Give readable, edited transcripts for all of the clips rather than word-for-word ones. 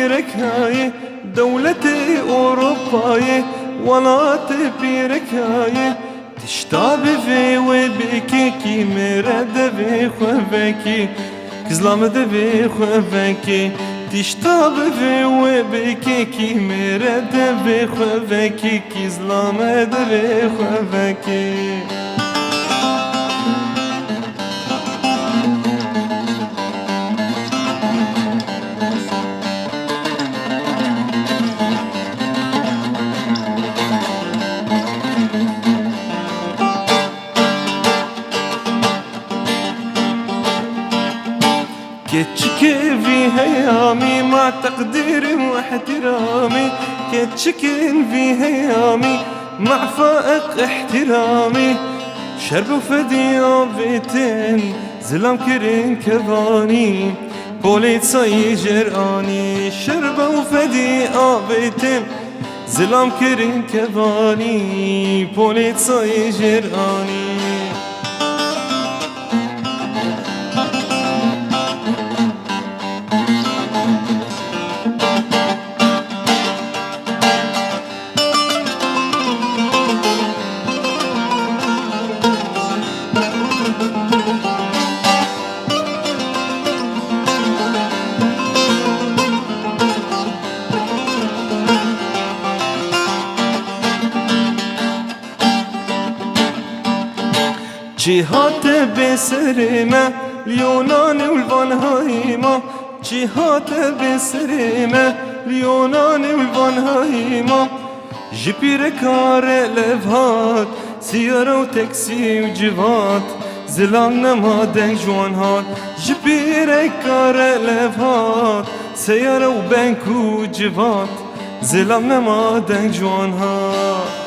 بيركاي دولة أوروباي ولات بيركاي تشتاب في وبكي كي مرد في خوفكي كزلام دبي خوفكي تشتاب في وبكي كي مرد في خوفكي كزلام دبي خوفكي كتشك في هيامي مع تقدير واحترامي كتشك في هيامي مع فائق احترامي شرب وفدي بيتين زلام كرين كفاني بوليتساي جراني شرب وفدي بيتين زلام كرين كفاني بوليتساي جراني جهات بسرمة اليونان والفانهايما جهات بسرمة اليونان والفانهايما جبير كار لفهات سيارة وتاكسي وجفات زلام نمادن جوانهات جبير كار لفهات سيارة وبنك وجفات زلام نمادن جوانهات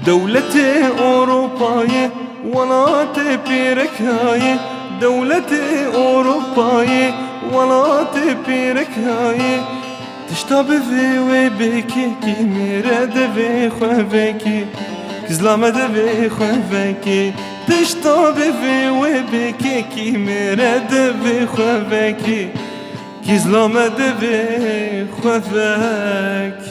دولة أوروباي ولات بيركاي دولة أوروباي ولات بيركاي تشتاب في وبكي كي مرد في خوفكي كزلام دبي خوفكي تشتاب في وبكي كي مرد في خوفكي كزلام دبي خوفكي